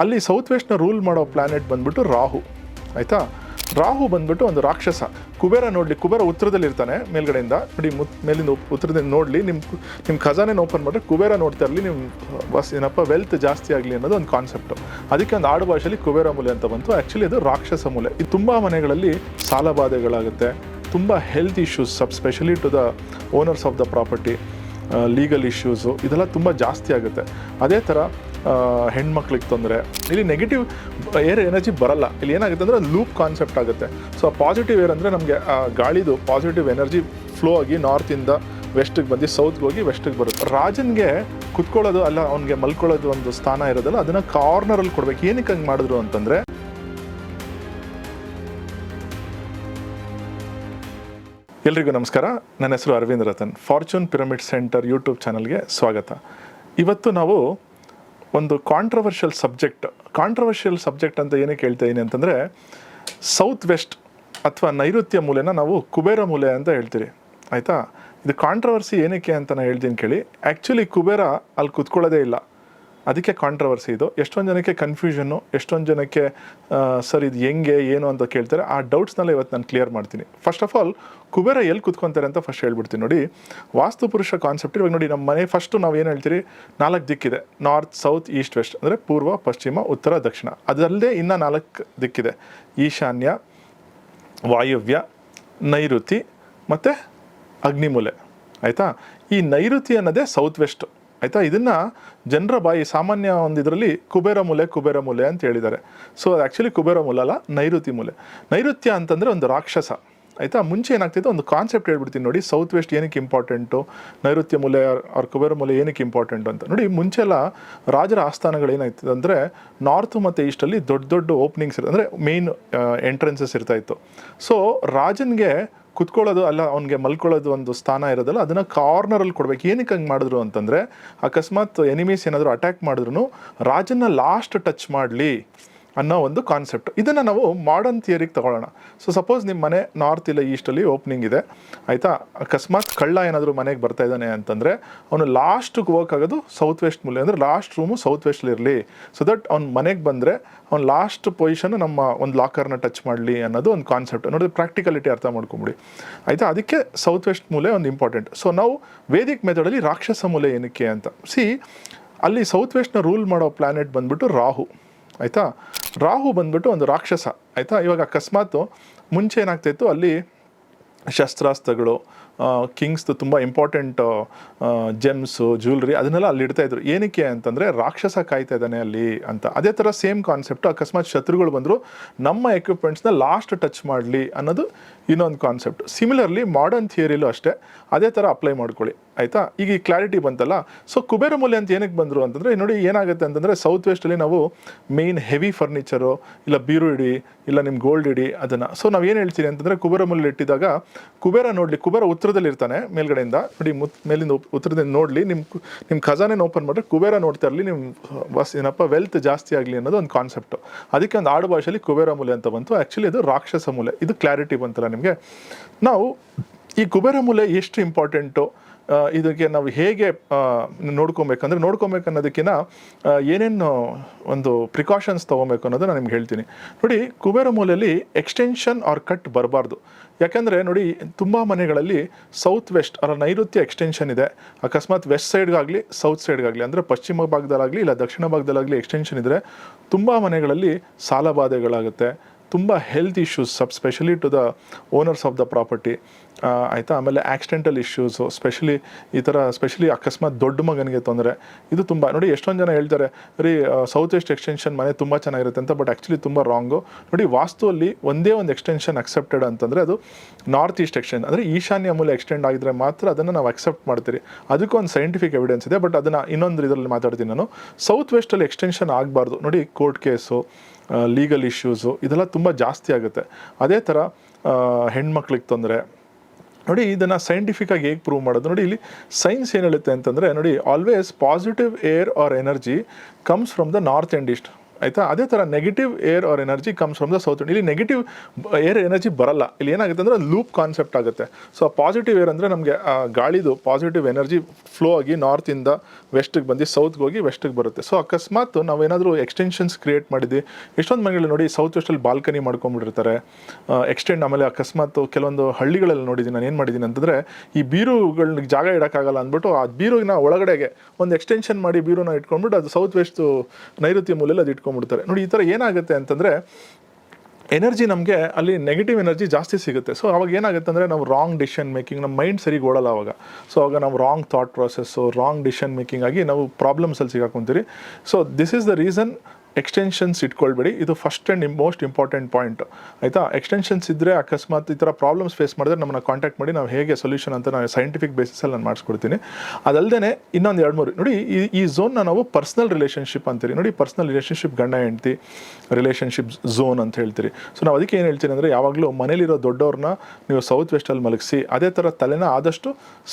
ಅಲ್ಲಿ south ವೆಸ್ಟ್ನ rule ಮಾಡೋ planet ಬಂದ್ಬಿಟ್ಟು ರಾಹು, ಆಯಿತಾ. ರಾಹು ಬಂದ್ಬಿಟ್ಟು ಒಂದು ರಾಕ್ಷಸ. ಕುಬೇರ ನೋಡಲಿ, ಕುಬೇರ ಉತ್ತರದಲ್ಲಿ ಇರ್ತಾನೆ ಮೇಲ್ಗಡೆಯಿಂದ ನೋಡಿ, ಮೇಲಿಂದ ಉತ್ತರದಿಂದ ನೋಡಲಿ, ನಿಮ್ಮ ಖಜಾನೆನ ಓಪನ್ ಮಾಡಿದ್ರೆ ಕುಬೇರ ನೋಡ್ತಾ ಇರಲಿ, ನಿಮ್ಮ ಏನಪ್ಪ ವೆಲ್ತ್ ಜಾಸ್ತಿ ಆಗಲಿ ಅನ್ನೋದು ಒಂದು ಕಾನ್ಸೆಪ್ಟು. ಅದಕ್ಕೆ ಒಂದು ಆಡು ಭಾಷೆಯಲ್ಲಿ ಕುಬೇರ ಮೂಲೆ ಅಂತ ಬಂತು. ಆ್ಯಕ್ಚುಲಿ ಅದು ರಾಕ್ಷಸ ಮೂಲೆ. ಇದು ತುಂಬ ಮನೆಗಳಲ್ಲಿ ಸಾಲಬಾಧೆಗಳಾಗುತ್ತೆ, ತುಂಬ health issues, specially to the owners of the property, legal issues ಇದೆಲ್ಲ ತುಂಬ ಜಾಸ್ತಿ ಆಗುತ್ತೆ. ಅದೇ ಥರ ಹೆಣ್ಮಕ್ಳಿಗೆ ತೊಂದರೆ. ಇಲ್ಲಿ ನೆಗೆಟಿವ್ ಏರ್ ಎನರ್ಜಿ ಬರಲ್ಲ. ಇಲ್ಲಿ ಏನಾಗುತ್ತೆ ಅಂದರೆ ಲೂಪ್ ಕಾನ್ಸೆಪ್ಟ್ ಆಗುತ್ತೆ. ಸೊ ಪಾಸಿಟಿವ್ ಏರ್ ಅಂದರೆ ನಮಗೆ ಗಾಳಿದು ಪಾಸಿಟಿವ್ ಎನರ್ಜಿ ಫ್ಲೋ ಆಗಿ ನಾರ್ತಿಂದ ವೆಸ್ಟಿಗೆ ಬಂದು ಸೌತ್ಗೆ ಹೋಗಿ ವೆಸ್ಟಿಗೆ ಬರುತ್ತೆ. ರಾಜನಿಗೆ ಕುತ್ಕೊಳ್ಳೋದು ಅಲ್ಲ, ಅವ್ನಿಗೆ ಮಲ್ಕೊಳ್ಳೋದು ಒಂದು ಸ್ಥಾನ ಇರೋದಲ್ಲ, ಅದನ್ನು ಕಾರ್ನರಲ್ಲಿ ಕೊಡಬೇಕು. ಏನಕ್ಕೆ ಹಂಗೆ ಮಾಡಿದ್ರು ಅಂತಂದರೆ, ಎಲ್ರಿಗೂ ನಮಸ್ಕಾರ. ನನ್ನ ಹೆಸರು Aravind Ratan. Fortune Pyramid Centre YouTube ಚಾನಲ್ಗೆ ಸ್ವಾಗತ. ಇವತ್ತು ನಾವು ಒಂದು ಕಾಂಟ್ರವರ್ಷಿಯಲ್ ಸಬ್ಜೆಕ್ಟ್ ಅಂತ ಏನಕ್ಕೆ ಹೇಳ್ತಾ ಇದ್ದೀನಿ ಅಂತಂದರೆ, ಸೌತ್ ವೆಸ್ಟ್ ಅಥವಾ ನೈಋತ್ಯ ಮೂಲೆನ ನಾವು ಕುಬೇರ ಮೂಲೆ ಅಂತ ಹೇಳ್ತೀರಿ, ಆಯಿತಾ. ಇದು ಕಾಂಟ್ರವರ್ಸಿ ಏನಕ್ಕೆ ಅಂತ ನಾನು ಹೇಳ್ತೀನಿ ಕೇಳಿ. ಆ್ಯಕ್ಚುಲಿ ಕುಬೇರ ಅಲ್ಲಿ ಕುತ್ಕೊಳ್ಳೋದೇ ಇಲ್ಲ, ಅದಕ್ಕೆ ಕಾಂಟ್ರವರ್ಸಿ ಇದು. ಎಷ್ಟೊಂದು ಜನಕ್ಕೆ ಕನ್ಫ್ಯೂಷನ್ನು, ಎಷ್ಟೊಂದು ಜನಕ್ಕೆ ಸರ್ ಇದು ಹೆಂಗೆ ಏನು ಅಂತ ಕೇಳ್ತಾರೆ. ಆ ಡೌಟ್ಸ್ನೆಲ್ಲ ಇವತ್ತು ನಾನು ಕ್ಲಿಯರ್ ಮಾಡ್ತೀನಿ. ಫಸ್ಟ್ ಆಫ್ ಆಲ್ ಕುಬೇರ ಎಲ್ಲಿ ಕುತ್ಕೊತಾರೆ ಅಂತ ಫಸ್ಟ್ ಹೇಳ್ಬಿಡ್ತೀನಿ. ನೋಡಿ, ವಾಸ್ತು ಪುರುಷ ಕಾನ್ಸೆಪ್ಟ್ ಇವಾಗ ನೋಡಿ, ನಮ್ಮ ಮನೆ ಫಸ್ಟು ನಾವು ಏನು ಹೇಳ್ತೀರಿ, 4 ದಿಕ್ಕಿದೆ, ನಾರ್ತ್, ಸೌತ್, ಈಸ್ಟ್, ವೆಸ್ಟ್, ಅಂದರೆ ಪೂರ್ವ, ಪಶ್ಚಿಮ, ಉತ್ತರ, ದಕ್ಷಿಣ. ಅದಲ್ಲದೆ ಇನ್ನೂ 4 ದಿಕ್ಕಿದೆ: ಈಶಾನ್ಯ, ವಾಯವ್ಯ, ನೈಋತಿ ಮತ್ತು ಅಗ್ನಿಮೂಲೆ, ಆಯಿತಾ. ಈ ನೈಋತಿ ಅನ್ನೋದೇ ಸೌತ್ ವೆಸ್ಟ್, ಆಯಿತಾ. ಇದನ್ನು ಜನರ ಬಾಯಿ ಸಾಮಾನ್ಯ ಒಂದು ಇದರಲ್ಲಿ ಕುಬೇರ ಮೂಲೆ ಅಂತ ಹೇಳಿದ್ದಾರೆ. ಸೊ ಅದು ಆ್ಯಕ್ಚುಲಿ ಕುಬೇರ ಮೂಲೆ ಅಲ್ಲ, ನೈಋತಿ ಮೂಲೆ. ನೈಋತ್ಯ ಅಂತಂದರೆ ಒಂದು ರಾಕ್ಷಸ, ಆಯಿತಾ. ಮುಂಚೆ ಏನಾಗ್ತಿತ್ತು, ಒಂದು ಕಾನ್ಸೆಪ್ಟ್ ಹೇಳ್ಬಿಡ್ತೀನಿ ನೋಡಿ. ಸೌತ್ ವೆಸ್ಟ್ ಏನಕ್ಕೆ ಇಂಪಾರ್ಟೆಂಟು, ನೈಋತ್ಯ ಮೂಲೆ ಅವ್ರ ಕುಬೇರ ಮೂಲೆ ಏನಕ್ಕೆ ಇಂಪಾರ್ಟೆಂಟು ಅಂತ ನೋಡಿ. ಮುಂಚೆಲ್ಲ ರಾಜರ ಆಸ್ಥಾನಗಳು ಏನಾಗ್ತಿದೆ ಅಂದರೆ, ನಾರ್ತು ಮತ್ತು ಈಸ್ಟಲ್ಲಿ ದೊಡ್ಡ ದೊಡ್ಡ ಓಪನಿಂಗ್ಸ್ ಇರುತ್ತೆ, ಅಂದರೆ ಮೇನ್ ಎಂಟ್ರೆನ್ಸಸ್ ಇರ್ತಾಯಿತ್ತು. ಸೊ ರಾಜನಿಗೆ ಕುತ್ಕೊಳ್ಳೋದು ಅಲ್ಲ, ಅವ್ನಿಗೆ ಮಲ್ಕೊಳ್ಳೋದು ಒಂದು ಸ್ಥಾನ ಇರೋದಲ್ಲ, ಅದನ್ನು ಕಾರ್ನರಲ್ಲಿ ಕೊಡಬೇಕು. ಏನಕ್ಕೆ ಹಂಗೆ ಮಾಡಿದ್ರು ಅಂತಂದರೆ, ಅಕಸ್ಮಾತ್ ಎನಿಮೀಸ್ ಏನಾದರೂ ಅಟ್ಯಾಕ್ ಮಾಡಿದ್ರು ರಾಜನ ಲಾಸ್ಟ್ ಟಚ್ ಮಾಡಲಿ ಅನ್ನೋ ಒಂದು ಕಾನ್ಸೆಪ್ಟ್. ಇದನ್ನು ನಾವು ಮಾಡರ್ನ್ ಥಿಯರಿಗೆ ತಗೊಳ್ಳೋಣ. ಸೊ ಸಪೋಸ್ ನಿಮ್ಮ ಮನೆ ನಾರ್ತ್ ಇಲ್ಲ ಈಸ್ಟಲ್ಲಿ ಓಪನಿಂಗ್ ಇದೆ, ಆಯಿತಾ. ಅಕಸ್ಮಾತ್ ಕಳ್ಳ ಏನಾದರೂ ಮನೆಗೆ ಬರ್ತಾ ಇದ್ದಾನೆ ಅಂತಂದರೆ, ಅವನು ಲಾಸ್ಟಿಗೆ ವರ್ಕ್ ಆಗೋದು ಸೌತ್ ವೆಸ್ಟ್ ಮೂಲೆ, ಅಂದರೆ ಲಾಸ್ಟ್ ರೂಮು ಸೌತ್ ವೆಸ್ಟ್ಲಿರಲಿ. ಸೊ ದಟ್ ಅವ್ನು ಮನೆಗೆ ಬಂದರೆ ಅವ್ನು ಲಾಸ್ಟ್ ಪೊಸಿಷನ್ ನಮ್ಮ ಒಂದು ಲಾಕರ್ನ ಟಚ್ ಮಾಡಲಿ ಅನ್ನೋದು ಒಂದು ಕಾನ್ಸೆಪ್ಟ್. ನೋಡಿದ್ರೆ ಪ್ರಾಕ್ಟಿಕಲಿಟಿ ಅರ್ಥ ಮಾಡ್ಕೊಂಬಿಡಿ, ಆಯಿತಾ. ಅದಕ್ಕೆ ಸೌತ್ ವೆಸ್ಟ್ ಮೂಲೆ ಒಂದು ಇಂಪಾರ್ಟೆಂಟ್. ಸೊ ನಾವು ವೇದಿಕ್ ಮೆಥಡಲ್ಲಿ ರಾಕ್ಷಸ ಮೂಲೆ ಏನಕ್ಕೆ ಅಂತ ಅಲ್ಲಿ ಸೌತ್ ವೆಸ್ಟ್ನ ರೂಲ್ ಮಾಡೋ ಪ್ಲಾನೆಟ್ ಬಂದ್ಬಿಟ್ಟು ರಾಹು, ಆಯಿತಾ. ರಾಹು ಬಂದ್ಬಿಟ್ಟು ಒಂದು ರಾಕ್ಷಸ, ಆಯಿತಾ. ಇವಾಗ ಅಕಸ್ಮಾತ್ ಮುಂಚೆ ಏನಾಗ್ತಾಯಿತ್ತು, ಅಲ್ಲಿ ಶಸ್ತ್ರಾಸ್ತ್ರಗಳು, ಕಿಂಗ್ಸ್ದು ತುಂಬ ಇಂಪಾರ್ಟೆಂಟ್ ಜೆಮ್ಸು, ಜ್ಯುವೆಲ್ರಿ ಅದನ್ನೆಲ್ಲ ಅಲ್ಲಿ ಇಡ್ತಾಯಿದ್ರು. ಏನಕ್ಕೆ ಅಂತಂದರೆ, ರಾಕ್ಷಸ ಕಾಯ್ತಾ ಇದ್ದಾನೆ ಅಲ್ಲಿ ಅಂತ. ಅದೇ ಥರ ಸೇಮ್ ಕಾನ್ಸೆಪ್ಟು, ಅಕಸ್ಮಾತ್ ಶತ್ರುಗಳು ಬಂದರು ನಮ್ಮ ಎಕ್ವಿಪ್ಮೆಂಟ್ಸ್ನ ಲಾಸ್ಟ್ ಟಚ್ ಮಾಡಲಿ ಅನ್ನೋದು ಇನ್ನೊಂದು ಕಾನ್ಸೆಪ್ಟ್. ಸಿಮಿಲರ್ಲಿ ಮಾಡರ್ನ್ ಥಿಯರಿಲೂ ಅಷ್ಟೇ ಅದೇ ಥರ ಅಪ್ಲೈ ಮಾಡ್ಕೊಳ್ಳಿ, ಆಯಿತಾ. ಈಗ ಈ ಕ್ಲಾರಿಟಿ ಬಂತಲ್ಲ. ಸೊ ಕುಬೇರ ಮೂಲೆ ಅಂತ ಏನಕ್ಕೆ ಬಂದರು ಅಂತಂದರೆ, ನೋಡಿ ಏನಾಗುತ್ತೆ ಅಂತಂದರೆ, ಸೌತ್ ವೆಸ್ಟಲ್ಲಿ ನಾವು ಮೇಯ್ನ್ ಹೆವಿ ಫರ್ನಿಚರು, ಇಲ್ಲ ಬೀರು ಇಡಿ, ಇಲ್ಲ ನಿಮ್ಮ ಗೋಲ್ಡ್ ಇಡಿ, ಅದನ್ನು. ಸೊ ನಾವು ಏನು ಹೇಳ್ತೀವಿ ಅಂತಂದರೆ, ಕುಬೇರ ಮೂಲೆ ಇಟ್ಟಿದಾಗ ಕುಬೇರ ನೋಡಲಿ, ಕುಬೇರ ಉತ್ತರದಲ್ಲಿ ಇರ್ತಾನೆ ಮೇಲ್ಗಡೆಯಿಂದ ನೋಡಿ, ಮೇಲಿಂದ ಉತ್ತರದಿಂದ ನೋಡಲಿ, ನಿಮ್ಮ ಖಜಾನೆನ ಓಪನ್ ಮಾಡಿದ್ರೆ ಕುಬೇರ ನೋಡ್ತಾ ಇರಲಿ, ನಿಮ್ಮ ಏನಪ್ಪ ವೆಲ್ತ್ ಜಾಸ್ತಿ ಆಗಲಿ ಅನ್ನೋದು ಒಂದು ಕಾನ್ಸೆಪ್ಟು. ಅದಕ್ಕೆ ಒಂದು ಆಡು ಭಾಷೆಯಲ್ಲಿ ಕುಬೇರ ಮೂಲೆ ಅಂತ ಬಂತು. ಆ್ಯಕ್ಚುಲಿ ಅದು ರಾಕ್ಷಸ ಮೂಲೆ. ಇದು ಕ್ಲಾರಿಟಿ ಬಂತಲ್ಲ ನಿಮಗೆ. ನಾವು ಈ ಕುಬೇರ ಮೂಲೆ ಎಷ್ಟು ಇಂಪಾರ್ಟೆಂಟು, ಇದಕ್ಕೆ ನಾವು ಹೇಗೆ ನೋಡ್ಕೊಬೇಕು ಅನ್ನೋದಕ್ಕಿಂತ ಏನೇನು ಒಂದು ಪ್ರಿಕಾಷನ್ಸ್ ತೊಗೊಬೇಕು ಅನ್ನೋದು ನಾನು ನಿಮ್ಗೆ ಹೇಳ್ತೀನಿ. ನೋಡಿ, ಕುಬೇರ ಮೂಲೆಯಲ್ಲಿ ಎಕ್ಸ್ಟೆನ್ಷನ್ ಆರ್ ಕಟ್ ಬರಬಾರ್ದು. ಯಾಕೆಂದರೆ ನೋಡಿ, ತುಂಬ ಮನೆಗಳಲ್ಲಿ ಸೌತ್ ವೆಸ್ಟ್ ಅವರ ನೈಋತ್ಯ ಎಕ್ಸ್ಟೆನ್ಷನ್ ಇದೆ. ಅಕಸ್ಮಾತ್ ವೆಸ್ಟ್ ಸೈಡ್ಗಾಗಲಿ ಸೌತ್ ಸೈಡ್ಗಾಗಲಿ, ಅಂದರೆ ಪಶ್ಚಿಮ ಭಾಗದಲ್ಲಾಗಲಿ ಇಲ್ಲ ದಕ್ಷಿಣ ಭಾಗದಲ್ಲಾಗಲಿ ಎಕ್ಸ್ಟೆನ್ಷನ್ ಇದ್ದರೆ ತುಂಬ ಮನೆಗಳಲ್ಲಿ ಸಾಲಬಾಧೆಗಳಾಗುತ್ತೆ, ತುಂಬ health issues, specially to the owners of the property, ಆಯಿತಾ. ಆಮೇಲೆ ಆಕ್ಸಿಡೆಂಟಲ್ ಇಶ್ಯೂಸು, ಸ್ಪೆಷಲಿ ಅಕಸ್ಮಾತ್ ದೊಡ್ಡ ಮಗನಿಗೆ ತೊಂದರೆ, ಇದು ತುಂಬ. ನೋಡಿ, ಎಷ್ಟೊಂದು ಜನ ಹೇಳ್ತಾರೆ, ಸೌತ್ ವೆಸ್ಟ್ ಎಕ್ಸ್ಟೆನ್ಷನ್ ಮನೆ ತುಂಬ ಚೆನ್ನಾಗಿರುತ್ತೆ ಅಂತ. ಬಟ್ ಆ್ಯಕ್ಚುಲಿ ತುಂಬ ರಾಂಗು. ನೋಡಿ, ವಾಸ್ತುವಲ್ಲಿ ಒಂದೇ ಒಂದು ಎಕ್ಸ್ಟೆನ್ಷನ್ ಅಕ್ಸೆಪ್ಟೆಡ್ ಅಂತಂದರೆ ಅದು ನಾರ್ತ್ ಈಸ್ಟ್ ಎಕ್ಸ್ಟೆನ್ಷನ್, ಅಂದರೆ ಈಶಾನ್ಯ ಮೂಲೆ ಎಕ್ಸ್ಟೆಂಡ್ ಆಗಿದ್ರೆ ಮಾತ್ರ ಅದನ್ನು ನಾವು ಅಕ್ಸೆಪ್ಟ್ ಮಾಡ್ತೀರಿ. ಅದಕ್ಕೂ ಒಂದು ಸೈಂಟಿಫಿಕ್ ಎವಿಡೆನ್ಸ್ ಇದೆ. ಬಟ್ ಅದನ್ನು ಇನ್ನೊಂದು ಇದರಲ್ಲಿ ಮಾತಾಡ್ತೀನಿ ನಾನು. ಸೌತ್ ವೆಸ್ಟಲ್ಲಿ ಎಕ್ಸ್ಟೆನ್ಷನ್ ಆಗಬಾರ್ದು. ನೋಡಿ, ಕೋರ್ಟ್ ಕೇಸು, ಲೀಗಲ್ ಇಶ್ಯೂಸು ಇದೆಲ್ಲ ತುಂಬ ಜಾಸ್ತಿ ಆಗುತ್ತೆ. ಅದೇ ಥರ ಹೆಣ್ಮಕ್ಳಿಗೆ ತೊಂದರೆ. ನೋಡಿ, ಇದನ್ನು ಸೈಂಟಿಫಿಕ್ಕಾಗಿ ಹೇಗೆ ಪ್ರೂವ್ ಮಾಡೋದು ನೋಡಿ. ಇಲ್ಲಿ ಸೈನ್ಸ್ ಏನು ಹೇಳುತ್ತೆ ಅಂತಂದರೆ, ನೋಡಿ, always positive air or energy comes from the north and east, ಆಯಿತಾ. ಅದೇ ಥರ negative air or energy comes from the south wind. ಇಲ್ಲಿ ನೆಗೆಟಿವ್ ಏರ್ ಎನರ್ಜಿ ಬರಲ್ಲ, ಇಲ್ಲಿ ಏನಾಗುತ್ತೆ ಅಂದರೆ ಲೂಪ್ ಕಾನ್ಸೆಪ್ಟ್ ಆಗುತ್ತೆ. ಸೊ ಪಾಸಿಟಿವ್ ಏರ್ ಅಂದರೆ ನಮಗೆ ಗಾಳಿದು ಪಾಸಿಟಿವ್ ಎನರ್ಜಿ ಫ್ಲೋ ಆಗಿ ನಾರ್ತಿಂದ ವೆಸ್ಟಿಗೆ ಬಂದು ಸೌತ್ಗೆ ಹೋಗಿ ವೆಸ್ಟಿಗೆ ಬರುತ್ತೆ. ಸೊ ಅಕಸ್ಮಾತ್ ನಾವೇನಾದರೂ ಎಕ್ಸ್ಟೆನ್ಷನ್ಸ್ ಕ್ರಿಯೇಟ್ ಮಾಡಿದ್ವಿ, ಎಷ್ಟೊಂದು ಮನೆಗಳು ನೋಡಿ ಸೌತ್ ವೆಸ್ಟಲ್ಲಿ ಬಾಲ್ಕನಿ ಮಾಡ್ಕೊಂಡ್ಬಿಟ್ಟಿರ್ತಾರೆ ಎಕ್ಸ್ಟೆಂಡ್. ಆಮೇಲೆ ಅಕಸ್ಮಾತ್ ಕೆಲವೊಂದು ಹಳ್ಳಿಗಳಲ್ಲಿ ನೋಡಿದ್ದೀನಿ, ನಾನು ಏನು ಮಾಡಿದ್ದೀನಿ ಅಂತಂದರೆ ಈ ಬೀರುಗಳಿಗೆ ಜಾಗ ಇಡೋಕ್ಕಾಗಲ್ಲ ಅಂದ್ಬಿಟ್ಟು ಆ ಬೀರುವಿನ ಒಳಗಡೆಗೆ ಒಂದು ಎಕ್ಸ್ಟೆನ್ಷನ್ ಮಾಡಿ ಬೀರುನ ಇಟ್ಕೊಂಡ್ಬಿಟ್ಟು ಅದು ಸೌತ್ ವೆಸ್ಟ್ ನೈಋತ್ಯ ಮೂಲೆಯಲ್ಲಿ ಅದು ಇಟ್ಕೊಂಡ್ಬಿಡ್ತಾರೆ. ನೋಡಿ ಈ ಥರ ಏನಾಗುತ್ತೆ ಅಂತಂದರೆ ಎನರ್ಜಿ ನಮಗೆ ಅಲ್ಲಿ ನೆಗೆಟಿವ್ ಎನರ್ಜಿ ಜಾಸ್ತಿ ಸಿಗುತ್ತೆ. ಸೊ ಅವಾಗ ಏನಾಗುತ್ತೆ ಅಂದರೆ ನಾವು ರಾಂಗ್ ಡಿಸಿಷನ್ ಮೇಕಿಂಗ್, ನಮ್ಮ ಮೈಂಡ್ ಸರಿಗೆ ಓಡಲ್ಲ ಅವಾಗ. ಸೊ ಅವಾಗ ನಾವು wrong thought process, wrong decision making ಆಗಿ ನಾವು ಪ್ರಾಬ್ಲಮ್ಸಲ್ಲಿ ಸಿಗಾಕೊಂತೀರಿ. So this is the reason extensions ಇಟ್ಕೊಳ್ಬೇಡಿ. ಇದು first and most important point ಆಯಿತಾ. ಎಕ್ಸ್ಟೆನ್ಷನ್ಸ್ ಇದ್ದರೆ ಅಕಸ್ಮಾತ್ ಈ ಥರ ಪ್ರಾಬ್ಲಮ್ಸ್ ಫೇಸ್ ಮಾಡಿದ್ರೆ ನಮ್ಮನ್ನು ಕಾಂಟ್ಯಾಕ್ಟ್ ಮಾಡಿ, ನಾವು ಹೇಗೆ ಸೊಲ್ಯೂಷನ್ ಅಂತ ನಾನು ಸೈಂಟಿಫಿಕ್ ಬೇಸಿಸಲ್ಲಿ ನಾನು ಮಾಡಿಸ್ಕೊಡ್ತೀನಿ. ಅದಲ್ಲದೆ ಇನ್ನೊಂದು 2-3 ನೋಡಿ, ಈ ಝೋನ್ನ ನಾವು ಪರ್ಸ್ನಲ್ ರಿಲೇಷನ್ಶಿಪ್ ಅಂತೀರಿ. ನೋಡಿ ಪರ್ಸ್ನಲ್ ರಿಲೇಷನ್ಶಿಪ್ ಗಂಡ ಹೆಂಡ್ತಿ ರಿಲೇಷನ್ಶಿಪ್ ಝೋನ್ ಅಂತ ಹೇಳ್ತೀರಿ. ಸೊ ನಾವು ಅದಕ್ಕೆ ಏನು ಹೇಳ್ತೀನಿ ಅಂದರೆ ಯಾವಾಗಲೂ ಮನೇಲಿರೋ ದೊಡ್ಡವ್ರನ್ನ ನೀವು ಸೌತ್ ವೆಸ್ಟಲ್ಲಿ ಮಲಗಿಸಿ, ಅದೇ ಥರ ತಲೆನ ಆದಷ್ಟು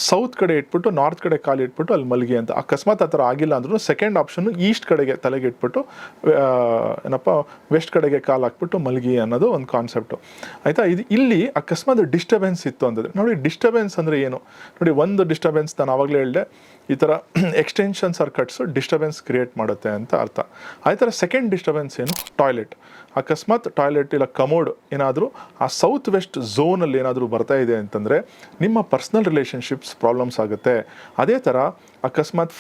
ಸೌತ್ ಕಡೆ ಇಟ್ಬಿಟ್ಟು ನಾರ್ತ್ ಕಡೆ ಕಾಲು ಇಟ್ಬಿಟ್ಟು ಅಲ್ಲಿ ಮಲಗಿ ಅಂತ. ಅಕಸ್ಮಾತ್ ಆ ಥರ ಆಗಿಲ್ಲ ಅಂದ್ರೂ ಸೆಕೆಂಡ್ ಆಪ್ಷನ್ನು ಈಸ್ಟ್ ಕಡೆಗೆ ತಲೆಗೆ ಇಟ್ಬಿಟ್ಟು ಏನಪ್ಪ ವೆಸ್ಟ್ ಕಡೆಗೆ ಕಾಲು ಹಾಕ್ಬಿಟ್ಟು ಮಲಗಿ ಅನ್ನೋದು ಒಂದು ಕಾನ್ಸೆಪ್ಟು ಆಯಿತಾ. ಇಲ್ಲಿ ಅಕಸ್ಮಾತ್ ಡಿಸ್ಟರ್ಬೆನ್ಸ್ ಇತ್ತು ಅಂತಂದರೆ ನೋಡಿ, ಡಿಸ್ಟರ್ಬೆನ್ಸ್ ಅಂದರೆ ಏನು ನೋಡಿ, ಒಂದು ಡಿಸ್ಟರ್ಬೆನ್ಸ್ ನಾನು ಆವಾಗಲೇ ಹೇಳಿದೆ, ಈ ಥರ ಎಕ್ಸ್ಟೆನ್ಷನ್ ಸರ್ಕಟ್ಸು ಡಿಸ್ಟರ್ಬೆನ್ಸ್ ಕ್ರಿಯೇಟ್ ಮಾಡುತ್ತೆ ಅಂತ ಅರ್ಥ. ಅದೇ ಥರ ಸೆಕೆಂಡ್ ಡಿಸ್ಟರ್ಬೆನ್ಸ್ ಏನು, ಟಾಯ್ಲೆಟ್. ಅಕಸ್ಮಾತ್ ಟಾಯ್ಲೆಟ್ ಇಲ್ಲ ಕಮೋಡ್ ಏನಾದರೂ ಆ ಸೌತ್ ವೆಸ್ಟ್ ಝೋನಲ್ಲಿ ಏನಾದರೂ ಬರ್ತಾ ಇದೆ ಅಂತಂದರೆ ನಿಮ್ಮ ಪರ್ಸ್ನಲ್ ರಿಲೇಷನ್ಶಿಪ್ಸ್ ಪ್ರಾಬ್ಲಮ್ಸ್ ಆಗುತ್ತೆ. ಅದೇ ಥರ ಅಕಸ್ಮಾತ್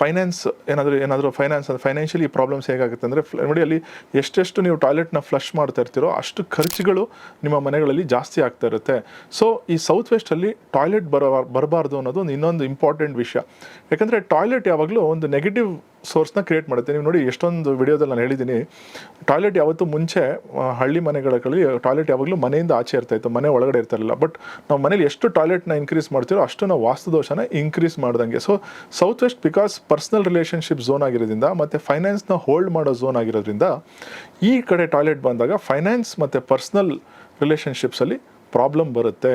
ಏನಾದರೂ ಫೈನಾನ್ಷಿಯಲಿ ಪ್ರಾಬ್ಲಮ್ಸ್ ಹೇಗಾಗುತ್ತೆ ಅಂದರೆ ನೋಡಿ, ಅಲ್ಲಿ ಎಷ್ಟೆಷ್ಟು ನೀವು ಟಾಯ್ಲೆಟ್ನ ಫ್ಲಶ್ ಮಾಡ್ತಾ ಇರ್ತೀರೋ ಅಷ್ಟು ಖರ್ಚುಗಳು ನಿಮ್ಮ ಮನೆಗಳಲ್ಲಿ ಜಾಸ್ತಿ ಆಗ್ತಾ ಇರುತ್ತೆ. ಸೊ ಈ ಸೌತ್ ವೆಸ್ಟಲ್ಲಿ ಟಾಯ್ಲೆಟ್ ಬರಬಾರ್ದು ಅನ್ನೋದು ಇನ್ನೊಂದು ಇಂಪಾರ್ಟೆಂಟ್ ವಿಷಯ. ಯಾಕಂದರೆ ಟಾಯ್ಲೆಟ್ ಯಾವಾಗಲೂ ಒಂದು ನೆಗೆಟಿವ್ ಸೋರ್ಸ್ನ ಕ್ರಿಯೇಟ್ ಮಾಡುತ್ತೆ. ನೀವು ನೋಡಿ ಎಷ್ಟೊಂದು ವಿಡಿಯೋದಲ್ಲಿ ನಾನು ಹೇಳಿದ್ದೀನಿ, ಟಾಯ್ಲೆಟ್ ಯಾವತ್ತೂ ಮುಂಚೆ ಹಳ್ಳಿ ಮನೆಗಳಲ್ಲಿ ಟಾಯ್ಲೆಟ್ ಯಾವಾಗಲೂ ಮನೆಯಿಂದ ಆಚೆ ಇರ್ತಾಯಿತ್ತು, ಮನೆ ಒಳಗಡೆ ಇರ್ತಾರಿಲ್ಲ. ಬಟ್ ನಾವು ಮನೇಲಿ ಎಷ್ಟು ಟಾಯ್ಲೆಟ್ನ ಇನ್ಕ್ರೀಸ್ ಮಾಡ್ತೀರೋ ಅಷ್ಟು ನಾವು ವಾಸ್ತುದೋಷನ ಇನ್ಕ್ರೀಸ್ ಮಾಡ್ದಂಗೆ. So south west because personal relationship zone ಆಗಿರೋದ್ರಿಂದ ಮತ್ತು ಫೈನಾನ್ಸ್ನ ಹೋಲ್ಡ್ ಮಾಡೋ ಝೋನ್ ಆಗಿರೋದ್ರಿಂದ ಈ ಕಡೆ ಟಾಯ್ಲೆಟ್ ಬಂದಾಗ ಫೈನಾನ್ಸ್ ಮತ್ತು ಪರ್ಸ್ನಲ್ ರಿಲೇಷನ್ಶಿಪ್ಸಲ್ಲಿ ಪ್ರಾಬ್ಲಮ್ ಬರುತ್ತೆ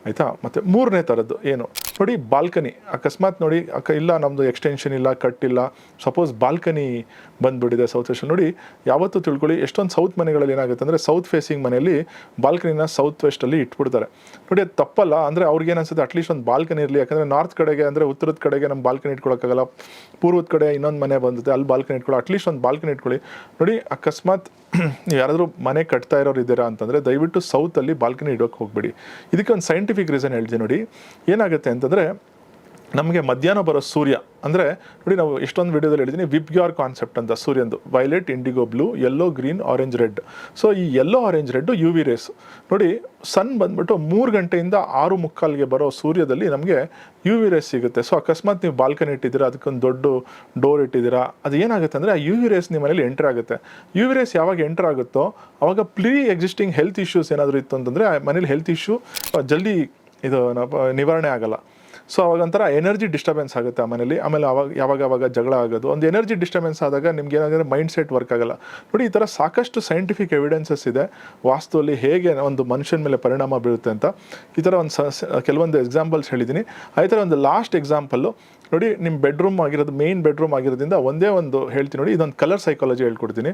ಆಯಿತಾ. ಮತ್ತು 3ನೇ ಥರದ್ದು ಏನು ನೋಡಿ, ಬಾಲ್ಕನಿ. ಅಕಸ್ಮಾತ್ ನೋಡಿ ಇಲ್ಲ ನಮ್ಮದು ಎಕ್ಸ್ಟೆನ್ಷನ್ ಇಲ್ಲ, ಕಟ್ಟಿಲ್ಲ, ಸಪೋಸ್ ಬಾಲ್ಕನಿ ಬಂದುಬಿಟ್ಟಿದೆ ಸೌತ್ ವೆಸ್ಟ್ ನೋಡಿ, ಯಾವತ್ತೂ ತಿಳ್ಕೊಳ್ಳಿ, ಎಷ್ಟೊಂದು ಸೌತ್ ಮನೆಗಳಲ್ಲಿ ಏನಾಗುತ್ತೆ ಅಂದರೆ ಸೌತ್ ಫೇಸಿಂಗ್ ಮನೆಯಲ್ಲಿ ಬಾಲ್ಕನಿನ ಸೌತ್ ವೆಸ್ಟಲ್ಲಿ ಇಟ್ಬಿಡ್ತಾರೆ. ನೋಡಿ ಅದು ತಪ್ಪಲ್ಲ, ಅಂದರೆ ಅವ್ರಿಗೆ ಏನಿಸುತ್ತೆ ಅಟ್ಲೀಸ್ಟ್ ಒಂದು ಬಾಲ್ಕನಿ ಇರಲಿ. ಯಾಕಂದರೆ ನಾರ್ತ್ ಕಡೆಗೆ ಅಂದರೆ ಉತ್ತರದ ಕಡೆಗೆ ನಮ್ಮ ಬಾಲ್ಕನಿ ಇಟ್ಕೊಳಕ್ಕಾಗಲ್ಲ, ಪೂರ್ವದ ಕಡೆ ಇನ್ನೊಂದು ಮನೆ ಬಂದಿದೆ ಅಲ್ಲಿ ಬಾಲ್ಕನಿ ಇಟ್ಕೊಳ್ಳಿ, ಅಟ್ಲೀಸ್ಟ್ ಒಂದು ಬಾಲ್ಕನಿ ಇಟ್ಕೊಳ್ಳಿ. ನೋಡಿ ಅಕಸ್ಮಾತ್ ನೀವು ಯಾರಾದರೂ ಮನೆ ಕಟ್ತಾ ಇರೋರು ಇದ್ದೀರಾ ಅಂತಂದರೆ ದಯವಿಟ್ಟು ಸೌತಲ್ಲಿ ಬಾಲ್ಕನಿ ಇಡೋಕ್ಕೆ ಹೋಗಬೇಡಿ. ಇದಕ್ಕೆ ಒಂದು ಸೈಂಟಿಫಿಕ್ ರೀಸನ್ ಹೇಳ್ತೀನಿ ನೋಡಿ. ಏನಾಗುತ್ತೆ ಅಂತಂದರೆ ನಮಗೆ ಮಧ್ಯಾಹ್ನ ಬರೋ ಸೂರ್ಯ ಅಂದರೆ ನೋಡಿ, ನಾವು ಎಷ್ಟೊಂದು ವಿಡಿಯೋದಲ್ಲಿ ಹೇಳಿದ್ದೀನಿ ವಿಬ್ಗ್ಯಾರ್ ಕಾನ್ಸೆಪ್ಟ್ ಅಂತ ಸೂರ್ಯಂದು, violet, indigo blue, yellow, green, orange, red. So ಈ yellow, orange, red U V rays. ನೋಡಿ ಸನ್ ಬಂದ್ಬಿಟ್ಟು 3 ಗಂಟೆಯಿಂದ 6:45ಗೆ ಬರೋ ಸೂರ್ಯದಲ್ಲಿ ನಮಗೆ ಯು ವಿ ರೇಸ್ ಸಿಗುತ್ತೆ. ಸೊ ಅಕಸ್ಮಾತ್ ನೀವು ಬಾಲ್ಕನಿ ಇಟ್ಟಿದ್ದೀರಾ, ಅದಕ್ಕೊಂದು ದೊಡ್ಡ ಡೋರ್ ಇಟ್ಟಿದ್ದೀರಾ, ಅದು ಏನಾಗುತ್ತೆ ಅಂದರೆ ಆ ಯು ವಿ ರೇಸ್ ನಿಮ್ಮ ಮನೇಲಿ ಎಂಟರ್ ಆಗುತ್ತೆ. ಯು ವಿ ರೇಸ್ ಯಾವಾಗ ಎಂಟರ್ ಆಗುತ್ತೋ ಅವಾಗ ಎಕ್ಸಿಸ್ಟಿಂಗ್ ಹೆಲ್ತ್ ಇಶ್ಯೂಸ್ ಏನಾದರೂ ಇತ್ತು ಅಂತಂದರೆ ಆ ಮನೇಲಿ ಹೆಲ್ತ್ ಇಶ್ಯೂ ಜಲ್ದಿ ಇದು ನಿವಾರಣೆ ಆಗಲ್ಲ. ಸೊ ಅವಾಗೊಂಥರ ಎನರ್ಜಿ ಡಿಸ್ಟರ್ಬೆನ್ಸ್ ಆಗುತ್ತೆ ಆ ಮನೇಲಿ. ಆಮೇಲೆ ಯಾವಾಗ ಜಗಳ ಆಗೋದು, ಒಂದು ಎನರ್ಜಿ ಡಿಸ್ಟರ್ಬೆನ್ಸ್ ಆದಾಗ ನಿಮ್ಗೆ ಏನಾಗುತ್ತೆ ಮೈಂಡ್ ಸೆಟ್ ವರ್ಕ್ ಆಗಲ್ಲ. ನೋಡಿ ಈ ಥರ ಸಾಕಷ್ಟು ಸೈಂಟಿಫಿಕ್ ಎವಿಡೆನ್ಸಸ್ ಇದೆ ವಾಸ್ತುವಲ್ಲಿ ಹೇಗೆ ಒಂದು ಮನುಷ್ಯನ ಮೇಲೆ ಪರಿಣಾಮ ಬೀಳುತ್ತೆ ಅಂತ. ಈ ಥರ ಕೆಲವೊಂದು ಎಕ್ಸಾಂಪಲ್ಸ್ ಹೇಳಿದ್ದೀನಿ. ಅದೇ ಥರ ಒಂದು ಲಾಸ್ಟ್ ಎಕ್ಸಾಂಪಲ್ಲು ನೋಡಿ, ನಿಮ್ಮ ಬೆಡ್ರೂಮ್ ಆಗಿರೋದು ಮೇನ್ ಬೆಡ್ರೂಮ್ ಆಗಿರೋದ್ರಿಂದ ಒಂದೇ ಒಂದು ಹೇಳ್ತೀನಿ ನೋಡಿ, ಇದೊಂದು ಕಲರ್ ಸೈಕಾಲಜಿ ಹೇಳ್ಕೊಡ್ತೀನಿ.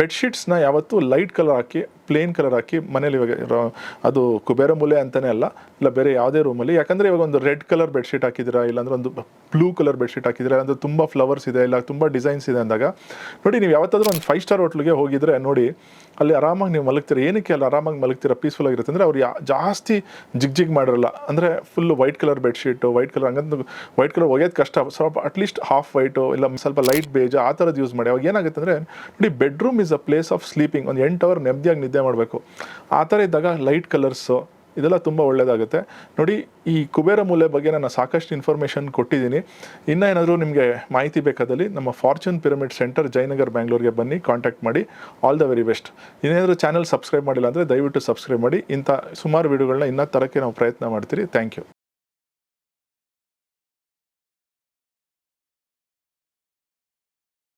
ಬೆಡ್ಶೀಟ್ಸ್ನ ಯಾವತ್ತೂ ಲೈಟ್ ಕಲರ್ ಹಾಕಿ, ಪ್ಲೇನ್ ಕಲರ್ ಹಾಕಿ ಮನೇಲಿ, ಇವಾಗ ಅದು ಕುಬೇರ ಮೂಲೆ ಅಂತಲೇ ಅಲ್ಲ, ಇಲ್ಲ ಬೇರೆ ಯಾವುದೇ ರೂಮಲ್ಲಿ. ಯಾಕಂದರೆ ಇವಾಗ ಒಂದು ರೆಡ್ ಕಲರ್ ಬೆಡ್ಶೀಟ್ ಹಾಕಿದ್ದೀರಾ, ಇಲ್ಲಾಂದ್ರೆ ಒಂದು ಬ್ಲೂ ಕಲರ್ ಬೆಡ್ಶೀಟ್ ಹಾಕಿದ್ದೀರಾ, ಅಂದರೆ ತುಂಬ ಫ್ಲವರ್ಸ್ ಇದೆ, ಇಲ್ಲ ತುಂಬ ಡಿಸೈನ್ಸ್ ಇದೆ ಅಂದಾಗ ನೋಡಿ, ನೀವು ಯಾವತ್ತಾದ್ರೂ ಒಂದು 5 ಸ್ಟಾರ್ ಹೋಟ್ಲಿಗೆ ಹೋಗಿದ್ರೆ ನೋಡಿ, ಅಲ್ಲಿ ಆರಾಮಾಗಿ ನೀವು ಮಲಗ್ತೀರ. ಏನಕ್ಕೆ ಅಲ್ಲಿ ಆರಾಮಾಗಿ ಮಲಗ್ತೀರ, ಪೀಸ್ಫುಲ್ ಆಗಿರುತ್ತೆ ಅಂದರೆ ಅವ್ರು ಜಾಸ್ತಿ ಜಿಗ್ ಮಾಡಿರಲ್ಲ. ಅಂದರೆ full white colour bedsheet, white colour ಹಂಗಂತ ವೈಟ್ ಕಲರ್ ಒಗೆಯೋದು ಕಷ್ಟ, ಸ್ವಲ್ಪ ಅಟ್ಲೀಸ್ಟ್ ಹಾಫ್ ವೈಟು ಇಲ್ಲ ಸ್ವಲ್ಪ ಲೈಟ್ ಬೇಜ್ ಆ ಥರದ್ದು ಯೂಸ್ ಮಾಡಿ. ಅವಾಗ ಏನಾಗುತ್ತೆ ಅಂದರೆ ನೋಡಿ, bedroom is a place of sleeping. ಒಂದು 8 ಅವರ್ ನೆಮ್ಮದಿಯಾಗಿ ನಿದ್ದೆ ಮಾಡಬೇಕು. ಆ ಥರ ಇದ್ದಾಗ ಲೈಟ್ ಕಲರ್ಸು ಇದೆಲ್ಲ ತುಂಬ ಒಳ್ಳೆಯದಾಗುತ್ತೆ. ನೋಡಿ ಈ ಕುಬೇರ ಮೂಲೆ ಬಗ್ಗೆ ನಾನು ಸಾಕಷ್ಟು ಇನ್ಫಾರ್ಮೇಷನ್ ಕೊಟ್ಟಿದ್ದೀನಿ. ಇನ್ನೂ ಏನಾದರೂ ನಿಮಗೆ ಮಾಹಿತಿ ಬೇಕಾದಲ್ಲಿ ನಮ್ಮ ಫಾರ್ಚೂನ್ ಪಿರಮಿಡ್ ಸೆಂಟರ್, ಜಯನಗರ್, ಬ್ಯಾಂಗ್ಳೂರಿಗೆ ಬನ್ನಿ, ಕಾಂಟ್ಯಾಕ್ಟ್ ಮಾಡಿ. All the very best. ಇನ್ನೇನಾದರೂ ಚಾನಲ್ ಸಬ್ಸ್ಕ್ರೈಬ್ ಮಾಡಿಲ್ಲ ಅಂದರೆ ದಯವಿಟ್ಟು ಸಬ್ಸ್ಕ್ರೈಬ್ ಮಾಡಿ. ಇಂಥ ಸುಮಾರು ವಿಡಿಯೋಗಳನ್ನ ಇನ್ನೂ ತರೋಕ್ಕೆ ನಾವು ಪ್ರಯತ್ನ ಮಾಡ್ತೀರಿ. Thank you.